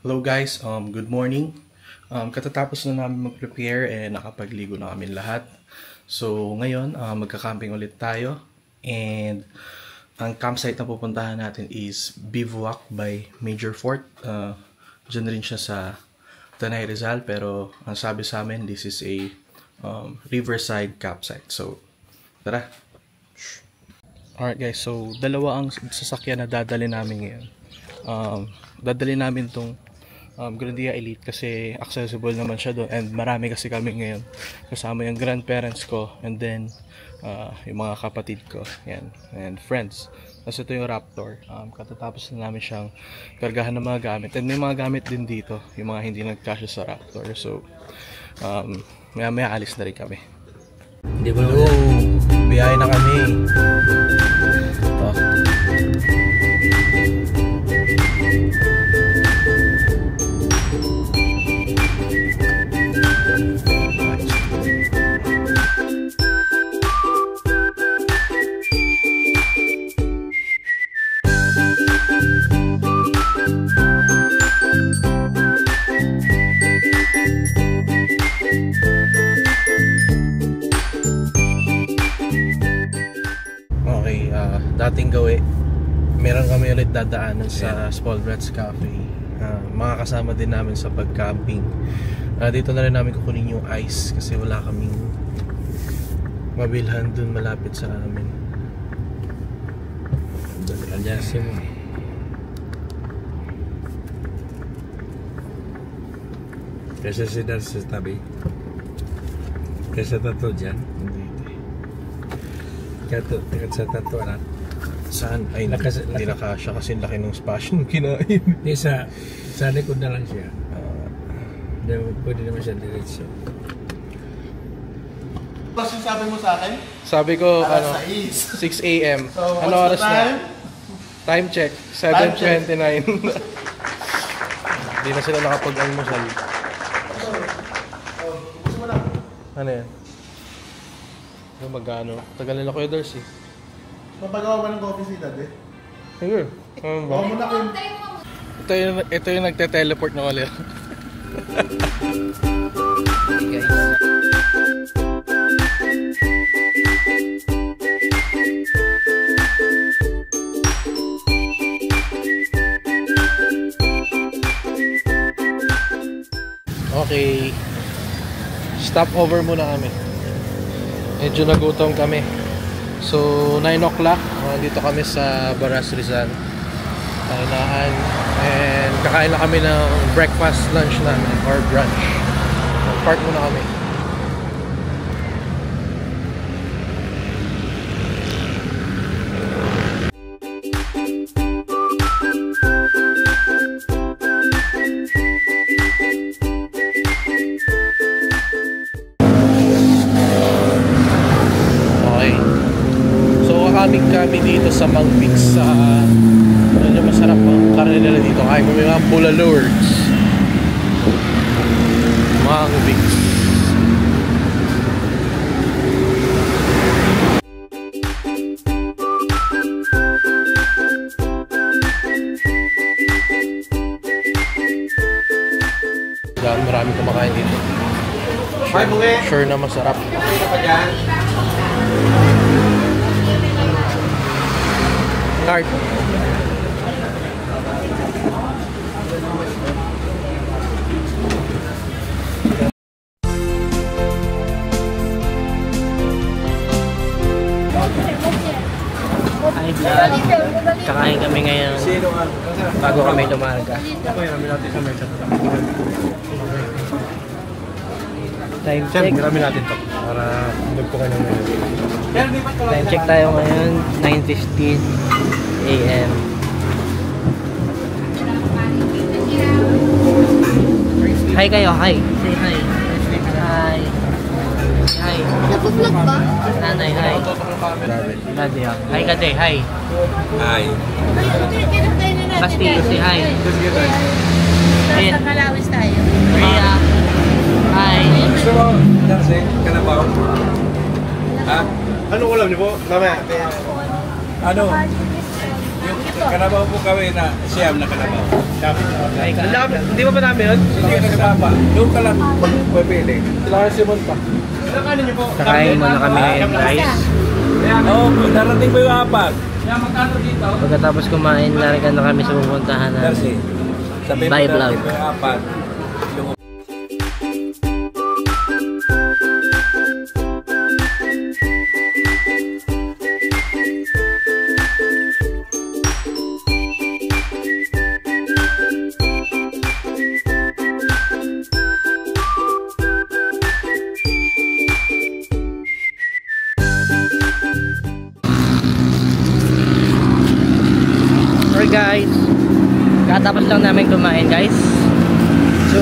Hello guys, good morning. Katatapos na namin mag-prepare nakapagligo na kami lahat. So ngayon, magka-camping ulit tayo. And ang campsite na pupuntahan natin is Bivouac by Major Fort. Diyan rin siya sa Tanay Rizal, pero ang sabi sa amin, this is a riverside campsite. So tara! Alright guys, so dalawa ang sasakyan na dadali namin ngayon. Dadali namin tong Grandia Elite kasi accessible naman siya doon, and marami kasi kami ngayon, kasama yung grandparents ko and then yung mga kapatid ko, yan, and friends. Kasi ito yung Raptor. Katatapos na namin siyang kargahan ng mga gamit, and may mga gamit din dito yung mga hindi nagkasya sa Raptor. So maya alis na rin kami. Hindi ba? Biyahe na kami. Ito. Dating gawi, meron kami ulit dadaanan sa Small Brats Cafe. Mga kasama din namin sa pag-camping. Dito na rin namin kukunin yung ice kasi wala kaming mabilhan dun malapit sa amin. Adyasin mo. Kesa si Dar sa tabi. Kesa tato dyan. Tikat sa tato anak. Saan? Ay, hindi nakasya kasi laki ng spasyo nung kinain. Hindi, sa likod na lang siya. Pwede naman siya diretso. Kasi sabi mo sa akin? Sabi ko, 6 AM. So, ano oras na? Time check, 7:29. Hindi na sila nakapag-almusal. Ano yan? Magkano? Tagal nila Kuya Darcy. Mapagawa ba ng coffee si Dad eh? Sige. Bawa mo na ko. Ito yung nagte-teleport na wala. Okay. Stop over muna kami. Medyo nagutom kami. So 9 o'clock, dito kami sa Baras Rizal. Kainahan. And kakain na kami ng breakfast, lunch namin or brunch. Park muna kami. Kami dito sa Mang Pix. Medyo masarap ang karne nila dito. Kain kami mga bulalurds. Mang Pix. Marami kumakain dito. Sure na masarap. Card. Hi vlog. Kakain kami ngayon bago kami lumarga. Time check. Marami natin to para magpukan ng ngayon. Time check tayo ngayon, 9:15 AM. Hi kayo, hi. Say hi. Hi. Hi. Nag-vlog ba? Nanay, hi. Nadia. Hi ka day, hi. Hi. Basti, say hi. Sa Kalawis tayo. Maria. Hi. Gusto mo, Darcy, kanabaw? Ha? Anong ulam niyo po? Mamaya. Ano? Kalabaw po kami na siyam na kalabaw. Hindi ba namin yun? Sige, nagsama. Doon ka lang magpapili. Sila si Simon pa. Kakain muna kami ngayon guys. Oo, darating ba yung apat? Pagkatapos kumain, narigan na kami sa pupuntahan na Darcy, sabi mo Bye, darating vlog. ba yung apat? Alright guys, katapos lang namin kumain guys. So,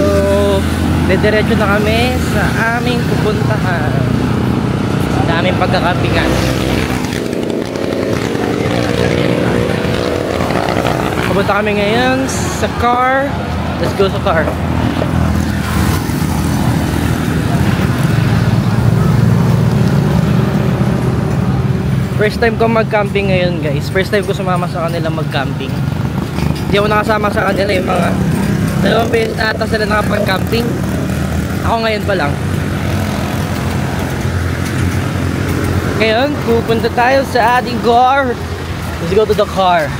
dediretso na kami sa aming pupuntahan, sa aming pagkakapingan. Pupunta kami ngayon sa car. Let's go sa car. First time ko mag-camping ngayon guys. First time ko sumama sa kanila mag-camping. Hindi ako nakasama sa kanila, yung mga dalawang beses ata sila nakapag-camping. Ako ngayon pa lang. Ngayon, pupunta tayo sa ating car. Let's go to the car.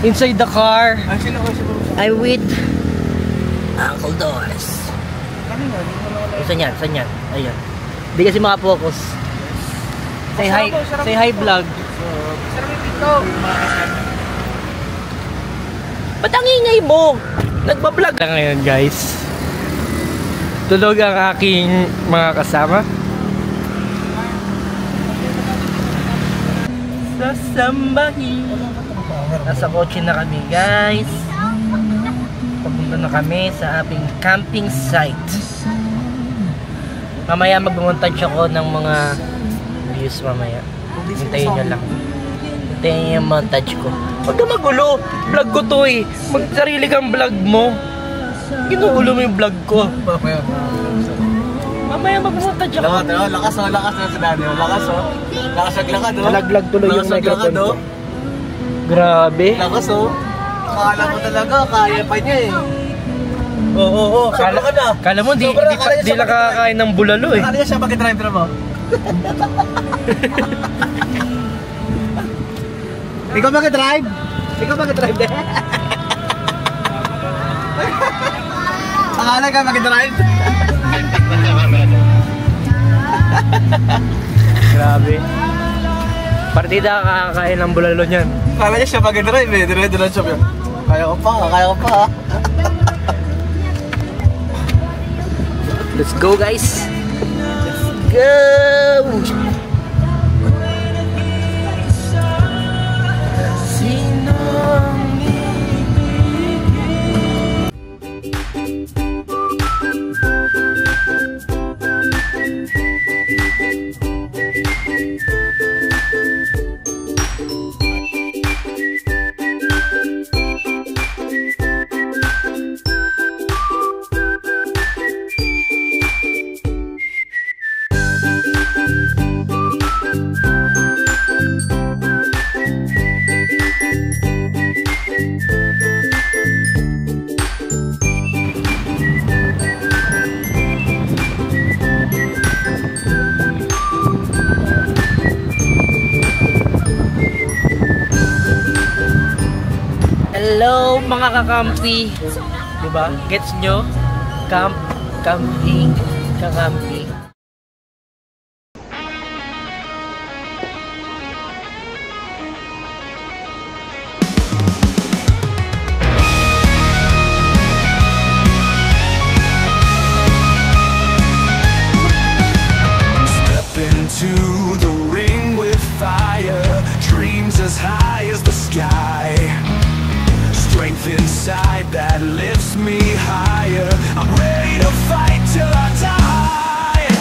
Inside the car, I'm with Uncle Doris. Saan yan? Saan yan? Ayun. Hindi kasi makapokus. Say hi vlog. Ba't ang ingay mo? Nagbablog ka ngayon guys. Tulog ang aking mga kasama. Sasambahin. Nasa kotse na kami guys. Papunta na kami sa aming camping site. Mamaya mag-montage ako ng mga views mamaya. Hintayin nyo lang. Hintayin nyo yung montage ko. Huwag ka magulo. Vlog ko to eh. Magsarili kang vlog mo. Ginugulo mo yung vlog ko. Mamaya mag-montage ako. Lakas o, lakas na si Daddy. Lakas o. Lakas naglakad o. Nalaglag tuloy yung microphone ko. Grabe. Lakas o. Akala mo talaga, kaya pa niya eh. Oo. Sobra ka na. Kala mo di nakakakain ng bulalo eh. Akala niya siya mag-driver mo. Ikaw mag-drive? Ikaw mag-drive din? Akala ka mag-drive? Grabe. Partida kakakain ng bulalo niyan. Akala niya siya mag-drive eh. Dire-diretso siya. Kaya ko pa. Let's go guys. Let's go. Hello mga kakampi. Diba? Gets nyo? Camping. Kakampi. Step into the ring with fire, dreams as high as the sky. Strength inside that lifts me higher. I'm ready to fight till I die.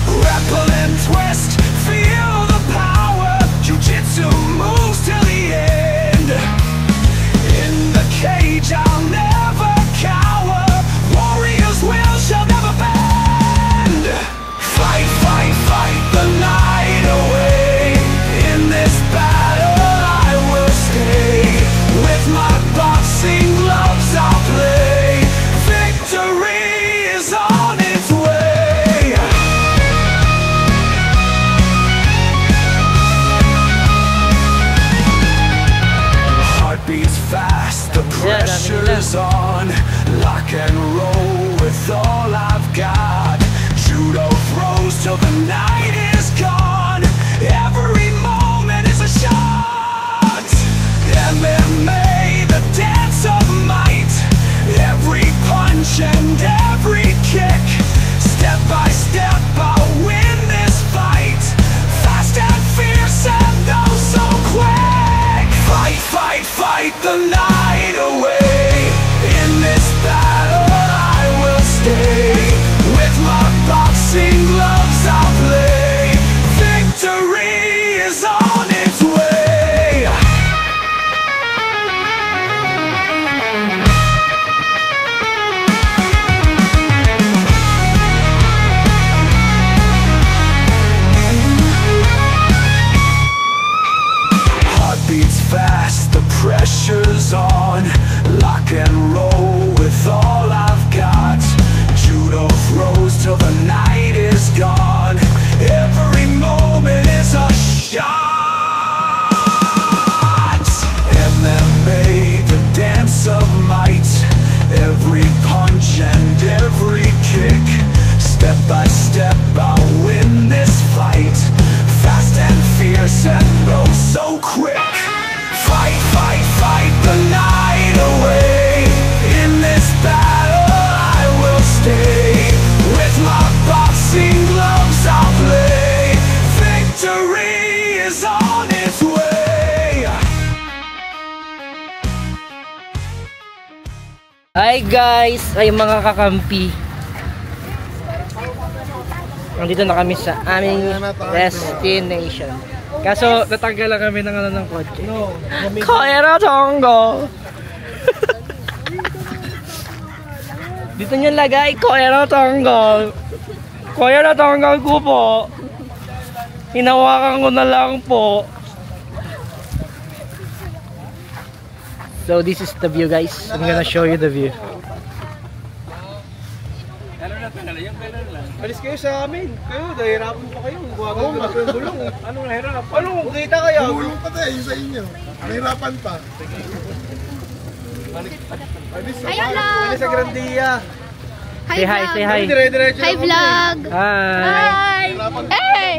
Grapple and twist, feel the power. Jiu-jitsu moves till the end. In the cage, I'll never cower. Warriors will shall never bend. Fight, fight, fight the night away. In this battle, I will pressure's on. Lock and roll with all I've got. Judo throws till the night is gone. Every moment is a shot. MMA, the dance of might. Every punch and every kick. Step by step I'll win this fight. Fast and fierce and oh so quick. Fight, fight, fight the night away. In this battle I will stay. With my boxing gloves I'll play. Victory is on its way. Heart beats fast, the pressure's on. Lock and roll with all I've got. Judo throws till the night is gone. Every moment is a shot. MMA, the dance of might. Every punch and every kick. Step by step I'll win this fight. Fast and fierce and oh so quick. Fight, fight, fight the night away. In this battle I will stay. With my boxing gloves I'll play. Victory is on its way. Hi guys! Ay mga kakampi. Nandito na kami sa aming destination. Kaso natanggal lang kami ng ano ng kotse. Kaya na tonggo! Dito nyo lagay, kaya na tonggo. Kaya na tonggo ko po. Hinawakan ko na lang po. So this is the view guys. I'm gonna show you the view. Alis kayo sa amin. Kayo, nahihirapan pa kayo. Gumagawin pa yung gulong. Anong nahihirapan? Anong kita kaya? Gulong pa tayo sa inyo. Nahihirapan pa. Hi vlog! Alis sa Grandia. Say hi, say hi. Dire-diretso Hi lang vlog! Hi! Hi! Hey!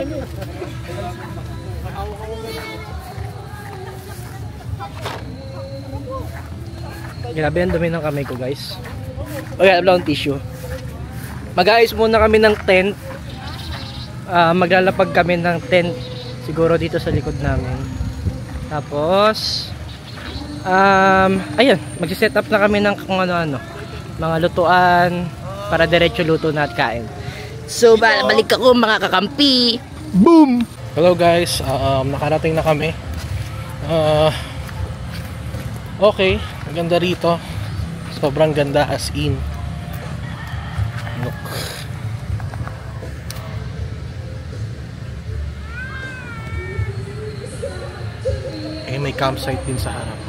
Grabe ang dumi ng kamay ko guys. Okay, wala akong tissue. Mag-aayos muna kami ng tent. Maglalapag kami ng tent siguro dito sa likod namin. Tapos ayun, mag-set up na kami ng kung ano-ano, mga lutuan para diretso luto na at kain. So, balik ako mga kakampi. Boom! Hello guys, nakarating na kami. Okay, maganda rito. Sobrang ganda as in. Look. Eh, may campsite din sa harap.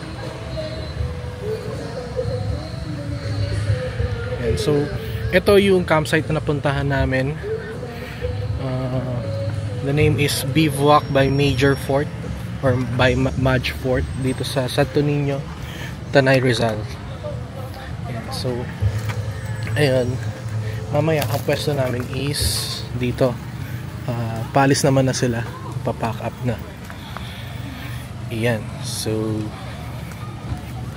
Yan, so, ito yung campsite na napuntahan namin. The name is Bivouac by Major Fort or by Maj Fort dito sa Santo Niño, Tanay, Rizal. Yan, so, ayun. Mamaya ang pwesto namin is dito. Paalis naman na sila. Papack up na. Ayan. So,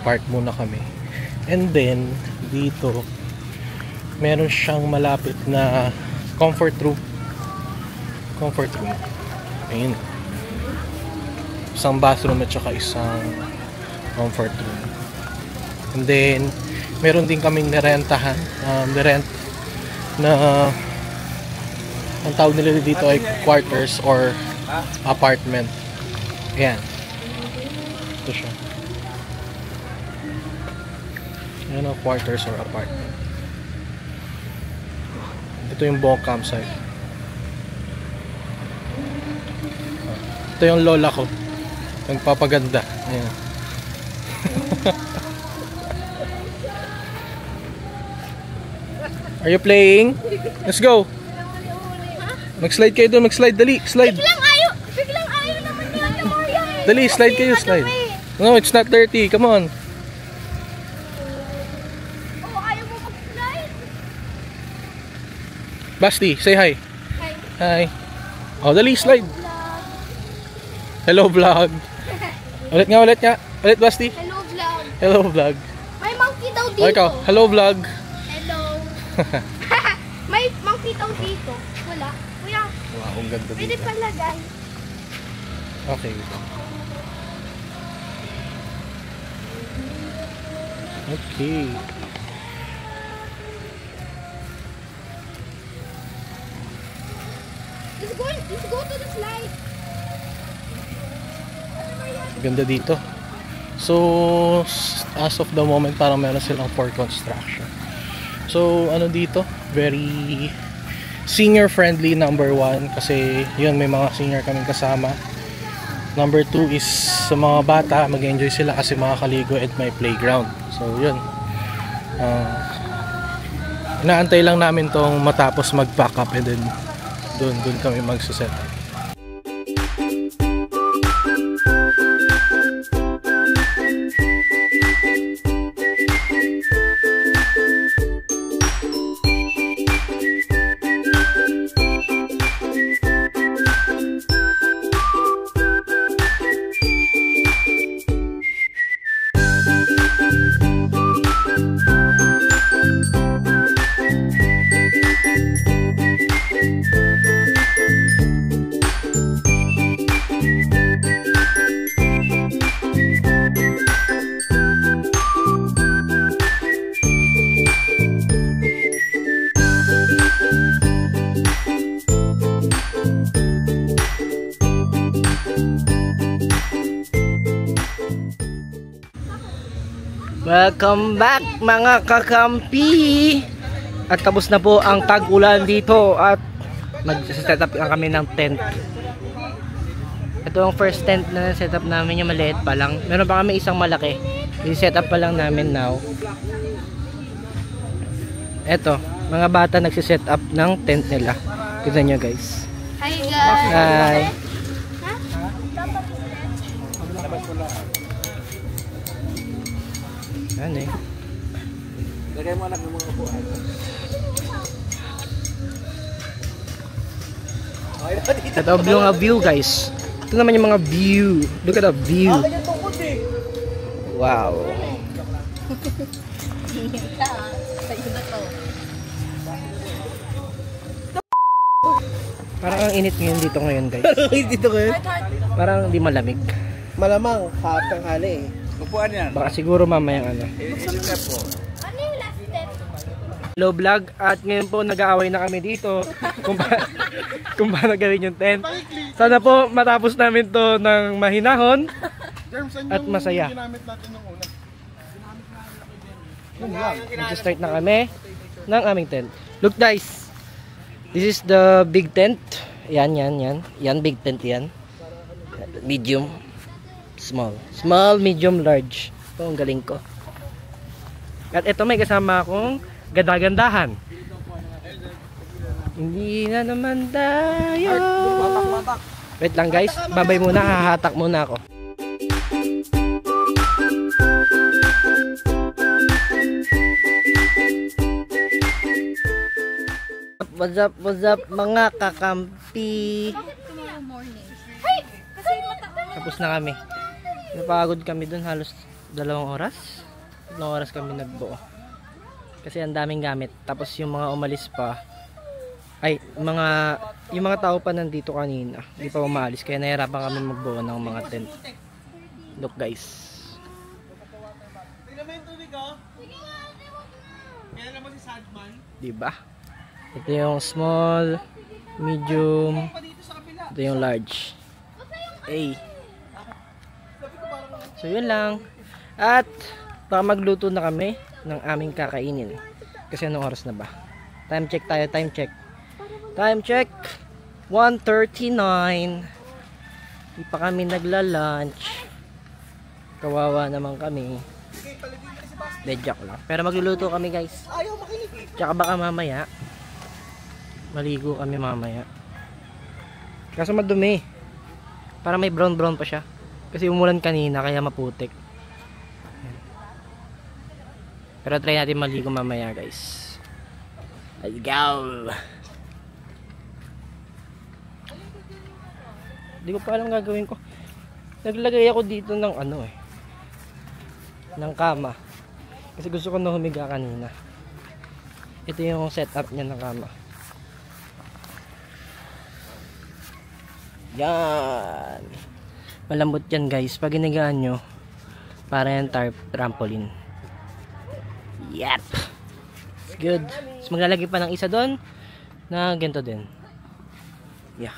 park muna kami. And then, dito, meron siyang malapit na comfort room. Comfort room. Ayun. Isang bathroom at saka isang comfort room. And then, meron din kaming nirentahan. Nirent na ang tawag nila dito ay quarters or apartment. Ayan. Ito siya. Ayan ang quarters or apartment. Ito yung buong campsite. Ito yung lola ko. Nagpapaganda. Ayan. Are you playing? Let's go. Mag-slide kayo doon, mag-slide, dali, slide. Biglang ayaw naman niya ni Maria eh. Dali, slide kayo, slide. No, it's not dirty, come on. Basti, say hi. Hi. Hi. Oh, dali, slide. Hello vlog. Ulit nga. Ulit, Basti. Hello vlog. Hello vlog. May monkey daw dito. O ikaw, hello vlog. Hello. May monkey daw dito. Wala. Kuya, Wow, ang ganda pwede dito. pala guys. Okay. Okay. Let's go to the slide. Ganda dito. So, as of the moment, parang meron silang for construction. So, ano dito? Very senior friendly, number 1. Kasi, yun, may mga senior kaming kasama. Number 2 is sa mga bata, mag-enjoy sila kasi makakaligo at may playground. So, yun. Inaantay lang namin tong matapos mag-pack up and then doon kami magsuset up. Welcome back mga kakampi. At tapos na po ang tag-ulan dito at mag-set up kami ng tent. Ito ang first tent na set up namin, yung maliit pa lang. Meron pa kami isang malaki. I-set up pa lang namin now. Ito, mga bata nagsiset up ng tent nila. Tignan nyo guys. Hi guys. Hi. Ano eh. Lagay mo anak ng mga upuan. Ito yung view guys. Ito naman yung mga view. Look at the view. Wow. Parang ang init ngayon dito ngayon guys. Dito kayo? Parang hindi malamig. Malamang, hap ng hali eh. Upuan yan. Baka siguro mamayang ano. Step po. Ano yung last step? Hello vlog, at ngayon po nag-aaway na kami dito kung paano gawin yung tent. Sana po matapos namin to ng mahinahon at masaya. Ginamit natin yung una. Mag-start na kami ng aming tent. Look guys, this is the big tent. Yan. Yan big tent yan. Medium, small, medium, large. Ito ang galing ko. At ito may kasama akong ganda-gandahan. Hindi na naman tayo. Wait lang guys, babay muna, hahatak muna ako. What's up mga kakampi? Tomorrow morning. Hey! Kasi Tapos na kami. Napagod kami dun halos 2 oras. 2 oras kami nagbuo. Kasi ang daming gamit. Tapos yung mga umalis pa, yung mga tao pa nandito kanina, hindi pa umaalis. Kaya nahirapan kami magbuo ng mga tent. Look guys. Diba? Ito yung small, medium, ito yung large. A. So yun lang. At baka magluto na kami ng aming kakainin. Kasi anong oras na ba? Time check tayo, time check. Time check 1:39. Di pa kami nagla-lunch. Kawawa naman kami. Dedjak lang. Pero magluluto kami guys. Tsaka baka mamaya maligo kami mamaya. Kaso madumi. Para may brown pa siya. Kasi umulan kanina kaya maputik. Pero try natin maligo mamaya guys. Let's go! Hindi ko pa alam gagawin ko. Naglagay ako dito ng ano eh. Ng kama. Kasi gusto ko na humiga kanina. Ito yung setup niya ng kama. Yan. Malambot yan guys. Pag ginagaan nyo, para yan trampoline. Yep. It's good. So, maglalagay pa ng isa doon na ganito din. Yeah.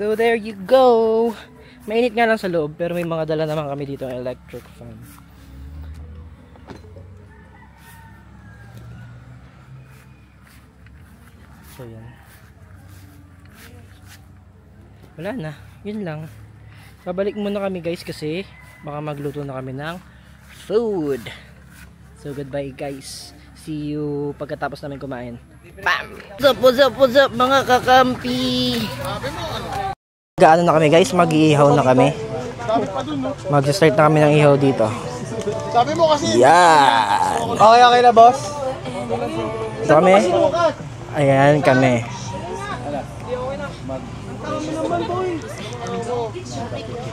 So there you go. Mainit nga lang sa loob pero may mga dala naman kami dito ng electric fan. So yan. Wala na. Yun lang. Babalik muna kami guys kasi baka magluto na kami ng food. So goodbye guys. See you pagkatapos namin kumain. Bam! What's up mga kakampi? Gaano na kami guys? Mag-iihaw na kami. Mag-start na kami ng ihaw dito. Sabi mo kasi. Yan! Okay na boss. Ito kami. Ayan kami.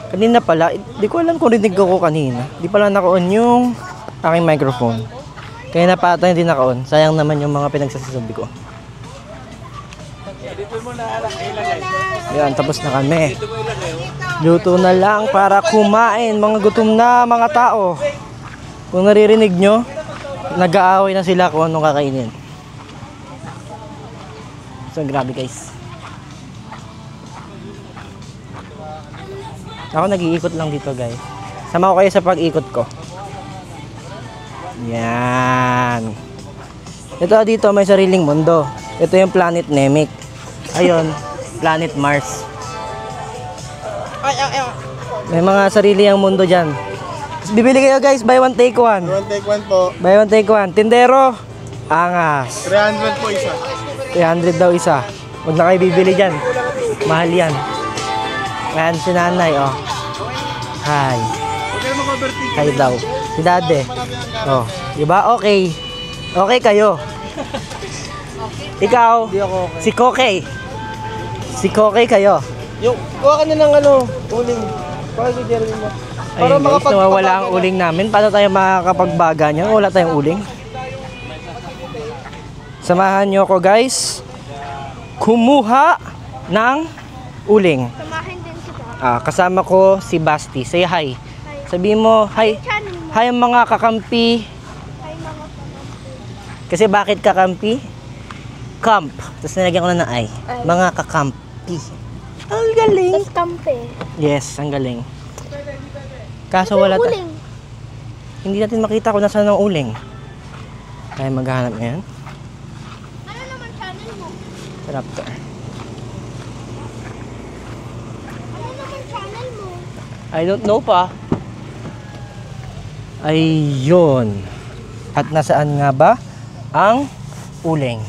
Kanina pala, di ko alam kung rinig ako kanina. Di pala naka-on yung aking microphone. Kaya napata hindi naka-on. Sayang naman yung mga pinagsasabi ko. Yan, tapos na kami. Luto na lang para kumain. Mga gutom na mga tao. Kung naririnig nyo, nag-aaway na sila kung anong kakainin. So, grabe guys. Ako nag-iikot lang dito guys. Sama ko kayo sa pag-ikot ko. Yan. Ito dito may sariling mundo. Ito yung planet Namek. Ayun, planet Mars. May mga sarili ang mundo dyan. Bibili kayo guys, buy one take one. One take one po. Buy one take one. Tindero, angas. 300 po isa. 300 daw isa. Huwag na kayo bibili dyan. Mahal yan. Ayan si nanay, oh. Hi. Hi daw. Si dade. Oh, diba? Okay. Okay kayo. Ikaw, si Kokey. Si Kokey kayo. Yung, kuha ka na ng ano, uling. Para si Jeremy mo. Ayun guys, nawawala ang uling namin. Paano tayo makakapagbaga niya? Wala tayong uling. Samahan nyo ako guys. Kumuha ng uling. Samahin din kita. Kasama ko si Basti. Say hi. Sabihin mo, hi. Hi mga kakampi. Hi mga kakampi. Kasi bakit kakampi? Camp. Tapos nilagyan ko na ng ay. Mga kakampi. Ang galing. Tapos kampe. Yes, ang galing. Kaso wala ta. Uling. Hindi natin makita kung nasaan ang uling. Kaya maghahanap ngayon. Ano naman channel mo? Raptor. Ano naman channel mo? I don't know pa. Ayun. At nasaan nga ba ang uling?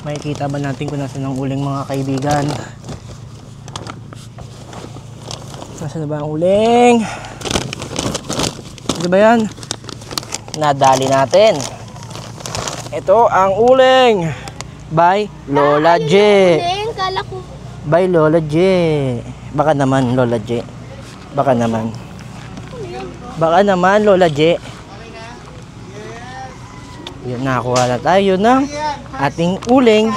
Makikita ba natin kung nasaan ang uling mga kaibigan? Nasaan na ba ang uling? Ito ba yan? Nadali natin. Ito ang uling. By Lola J. Uling, kala ko. By Lola J. Baka naman Lola J. Baka naman. Baka naman Lola J. Yun, nakakuha na tayo ng ating uling.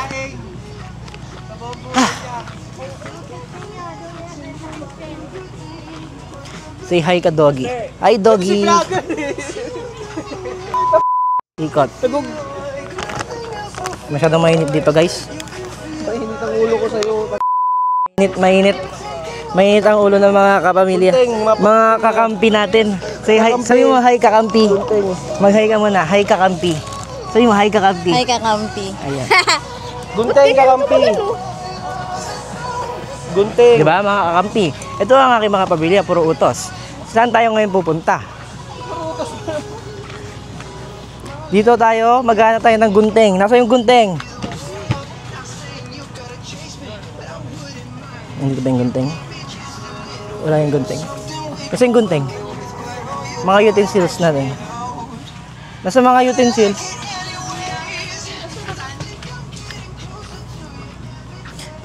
Say hi ka, doggy. Hi, doggy. Ikot. Masyadong mainit dito, guys. Mainit ang ulo ko sa'yo. Mainit. Mainit ang ulo ng mga kapamilya. Mga kakampi natin. Say hi. Sabi mo, hi, kakampi. Mag-hi ka muna. Hi, kakampi. Sabi mo, hi, kakampi. Hi kakampi. Ayan. Gunteng kakampi. Gunteng. Diba, mga kakampi? Ito ang aking mga pamilya. Puro utos. Saan tayo ngayon pupunta? Dito tayo, maghanap tayo ng gunting. Nasa yung gunting? Hindi ba yung gunting? Wala yung gunting. Kasi yung gunting. Mga utensils natin. Nasa mga utensils.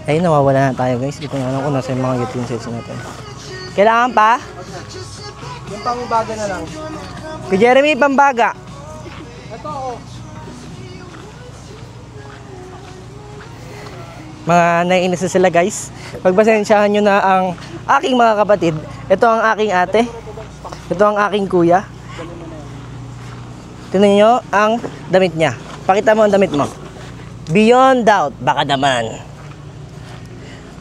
Ay, nawawala na tayo guys. Hindi ko na alam kung nasa yung mga utensils natin. Kailangan pa? Yung pangbaga na lang. Kay Jeremy, pambaga. Ito, oh. Mga naiinis na sila guys. Pagpasensyahan nyo na ang aking mga kapatid. Ito ang aking ate. Ito ang aking kuya. Tingnan nyo ang damit niya. Pakita mo ang damit mo. Beyond doubt. Baka naman.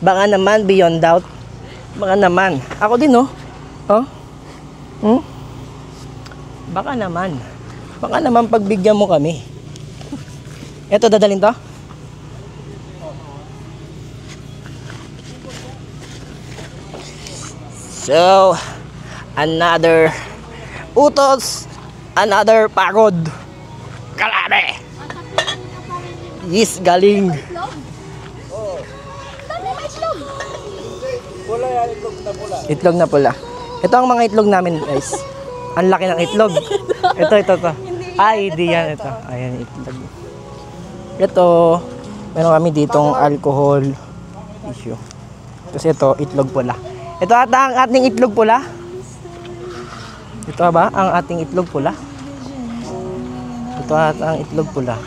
Baka naman beyond doubt. Baka naman. Ako din oh. Oh. Baka naman. Baka naman pagbigyan mo kami. Ito dadalhin to. So, another utos, another pagod. Kalare. Yes, galing. Itlog na pula. Ito ang mga itlog namin, guys. Ang laki ng itlog. Ito. Ay, di yan. Ito. Ayan, itlog. Ito, meron kami ditong alcohol issue. Tapos ito, itlog pula. Ito ata ang ating itlog pula. Ito ba ang ating itlog pula? Ito ata ang itlog pula.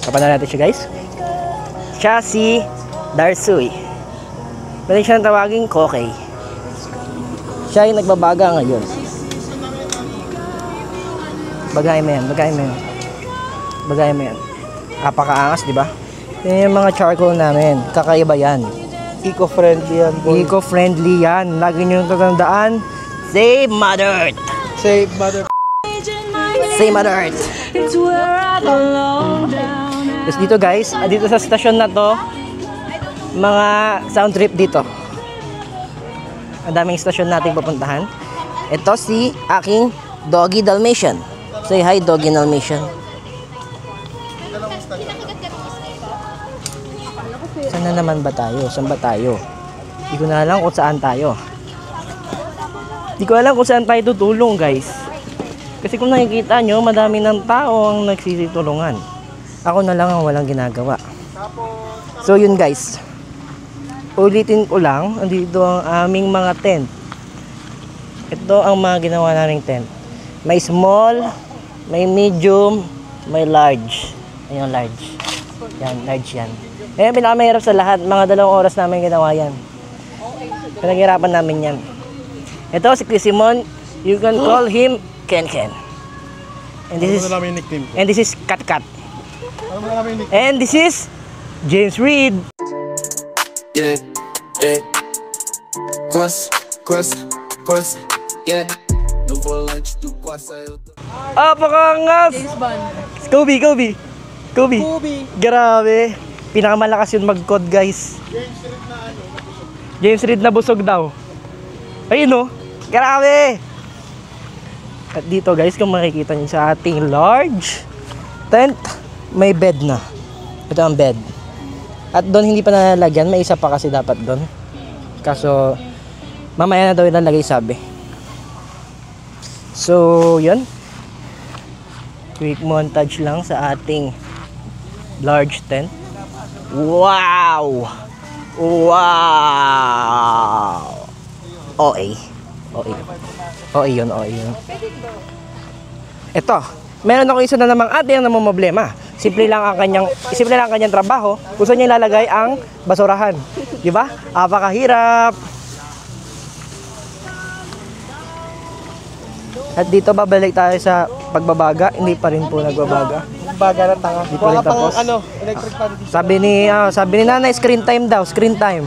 Kapan natin siya guys? Siya si Darsoy. Pwede siya tawagin Kokey. Siya yung nagbabaga ngayon. Bagay mo yan. Apakaangas, di ba? Yan yung mga charcoal namin. Kakaiba yan. Eco-friendly yan, boy. Eco-friendly yan. Lagi nyo tatandaan. Save Mother Earth. Save Mother. Save Mother Earth. Tapos dito guys, dito sa stasyon na to, mga sound trip dito. Ang daming stasyon natin pupuntahan. Ito si aking Doggy Dalmatian. Say hi, Doggy Dalmatian. Saan na naman ba tayo? Saan ba tayo? Hindi ko na alam kung saan tayo. Hindi ko alam kung saan tayo tutulong guys. Kasi kung nakikita nyo, madami ng tao ang nagsisitulungan. Ako na lang ang walang ginagawa. So yun guys. Ulitin ko lang, andito ang aming mga tent. Ito ang mga ginawa naming tent. May small, may medium, may large. Ayun, large. Yan, large yan. Ayan, pinakamahirap sa lahat. Mga 2 oras namin ginawa yan. Pinaghirapan namin yan. Ito si Chris Simon. You can call him Ken Ken. And this is Kat Kat. And this is James Reed. Yeah. Quest, yeah. No for lunch, to quasa. Apakangas! Kobe. Grabe. Pinakamalakas yun mag-code guys. James Reed na busog daw. Ayun no. Grabe. At dito guys, kung makikita niyo sa ating large tent, may bed na. Ito ang bed. At doon hindi pa nalalagyan, may isa pa kasi dapat doon. Kaso mamaya na daw ilalagay sabi. So, yun. Quick montage lang sa ating large tent. Wow! OA yun. Ito, meron ako isa na namang ate ang namumblema. Simple lang ang kanyang trabaho. Gusto niya ilalagay ang basurahan. Di ba? Apakahirap. At dito babalik tayo sa pagbabaga. Hindi pa rin po nagbabaga. Baga ng tanga. Di pa rin tapos. Electric fan. Sabi ni nanay, screen time daw. Screen time.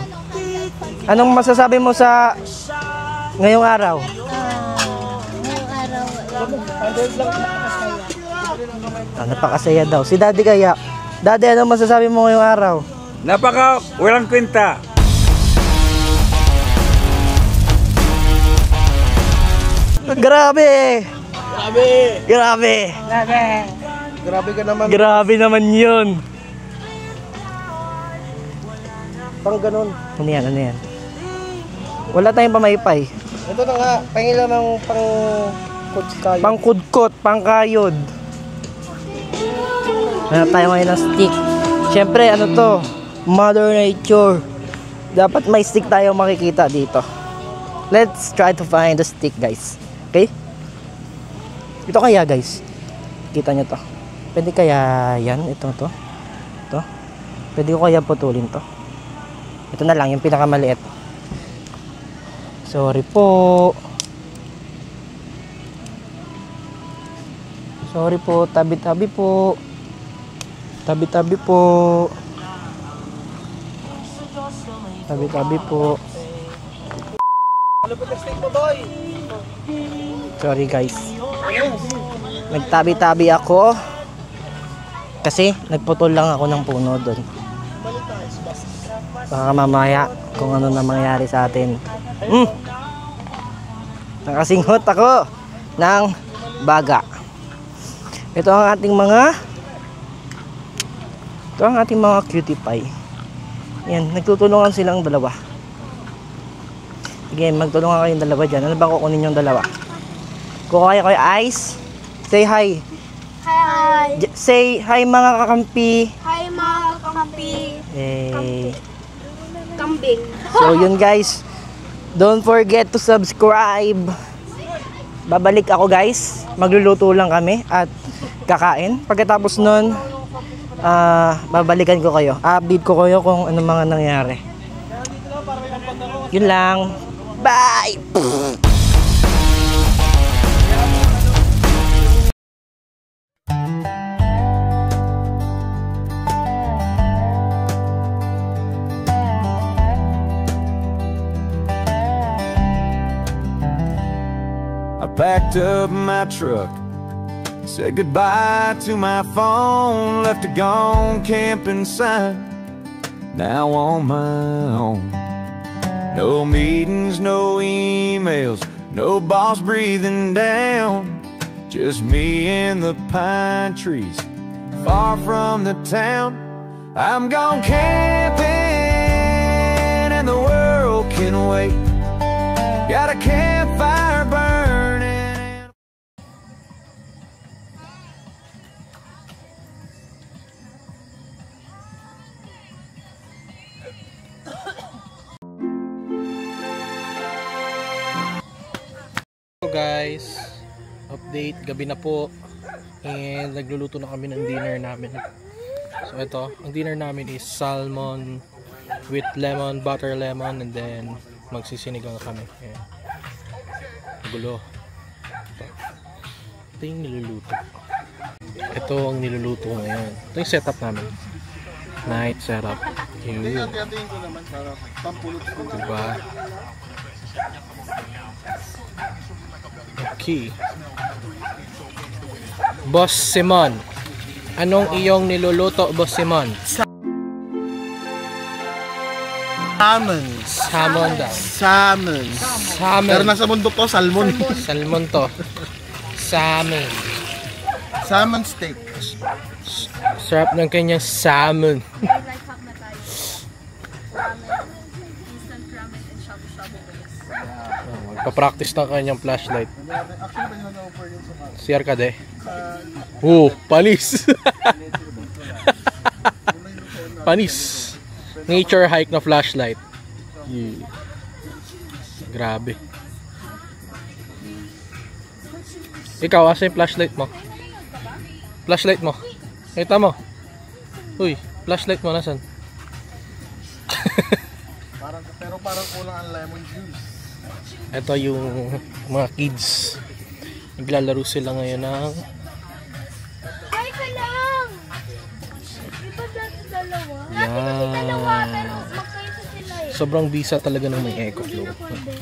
Anong masasabi mo sa ngayong araw? Napakasaya daw. Si Daddy kaya. Daddy, anong masasabi mo ngayong araw? Walang kwenta. Grabe Grabe ka naman. Grabe naman yun. Pang ganun. Ano yan? Wala tayong pamaypay. Ito na nga, pangila ng pang Pangkudkot, pangkayod. Hanap tayo ngayon ng stick. Siyempre, ano to? Mother Nature. Dapat may stick tayo makikita dito. Let's try to find the stick, guys. Okay? Ito kaya, guys. Kita nyo to. Pwede kaya yan? Ito to. Ito. Pwede ko kaya putulin to. Ito na lang, yung pinakamaliit. Sorry po. Sorry po, tabi-tabi po. Tabi-tabi po. Tabi-tabi po. Sorry guys. Nagtabi-tabi ako. Kasi nagputol lang ako ng puno doon. Baka mamaya kung ano na mangyari sa atin. Nakasinghot ako ng baga. Ito ang ating mga cutie pie. Yan, nagtutulungan silang dalawa. Sige, magtulungan kayong dalawa dyan. Ano ba kukunin yung dalawa? Kukuha kayo ice. Say hi. Hi! Say hi mga kakampi. Hi mga kakampi! Kambing. So yun guys. Don't forget to subscribe. Babalik ako guys. Magluluto lang kami at kakain. Pagkatapos nun, babalikan ko kayo. Update ko kayo kung ano mga nangyari. Yun lang. Bye! I packed up my truck, said goodbye to my phone, left a gone camping sign, now on my own. No meetings, no emails, no boss breathing down, just me and the pine trees, far from the town. I'm gone camping and the world can wait. Got a campfire burning. So guys, update, gabi na po. And nagluluto na kami ng dinner namin. So ito, ang dinner namin is salmon with lemon, butter lemon, and then magsisinigang kami. Ayan. Gulo. Ito yung niluluto. Ito ang niluluto ngayon. Ito yung setup namin. Night setup. Yun. Tingin ko naman para pampulot ko. Diba? Okay. Boss Simon, anong iyong niluluto, Boss Simon? Salmon. Salmon daw. Salmon. Salmon. Pero nasa bundok to, salmon. Salmon to. Salmon. Salmon steak. Sarap ng kanyang salmon. Magpa-practice ng kanyang flashlight. Si Arcade. Panis. Panis. Nature hike na flashlight. Yeah. Grabe. Ikaw, asa yung flashlight mo? Flashlight mo. Kita mo. Uy, flashlight mo nasan? Pero parang kulang ang lemon juice. Ito yung mga kids. Naglalaro sila ngayon ng Ay, ka lang! Di ba dalawa? yan. Dalawa, pero magkaisa sila eh. Sobrang bisa talaga ng may EcoFlow.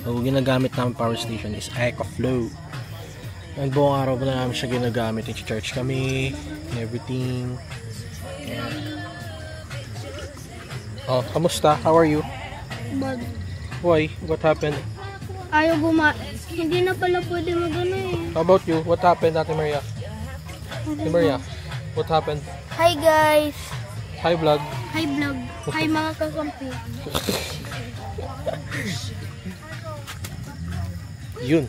So, ginagamit namin power station is EcoFlow. And buong araw na namin siya ginagamit. I-charge kami and everything. And... oh, kamusta? How are you? Bad. Why? What happened? Ayaw hindi na pala pwede magano eh. How about you? What happened, Ate Maria? Ate Maria, what happened? Hi guys! Hi vlog. Hi vlog! Hi mga kakampi! Yun.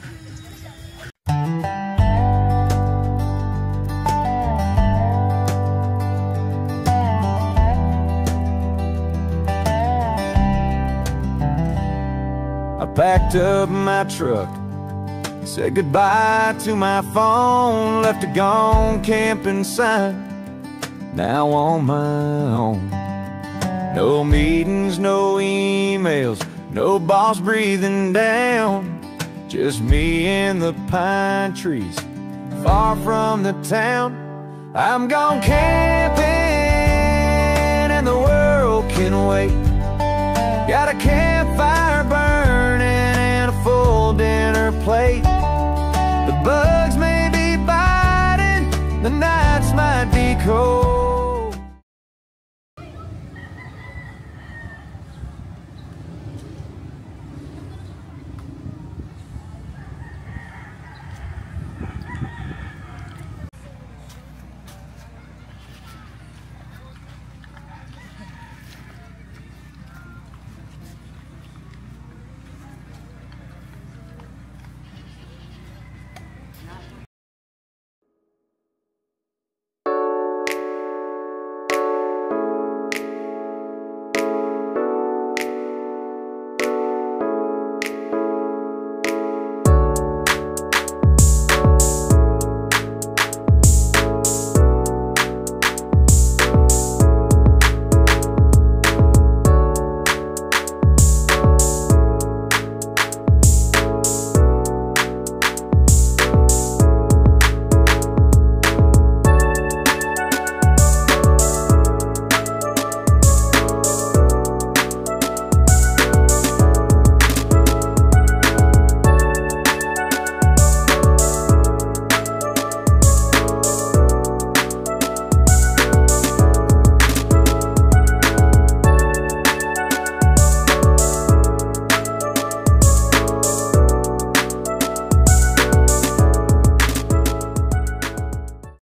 I packed up my truck, said goodbye to my phone, left a gone camping sign, now on my own. No meetings, no emails, no boss breathing down, just me and the pine trees, far from the town. I'm gone camping and the world can wait. Got a campfire burning and a full dinner plate. The bugs may be biting, the nights might be cold.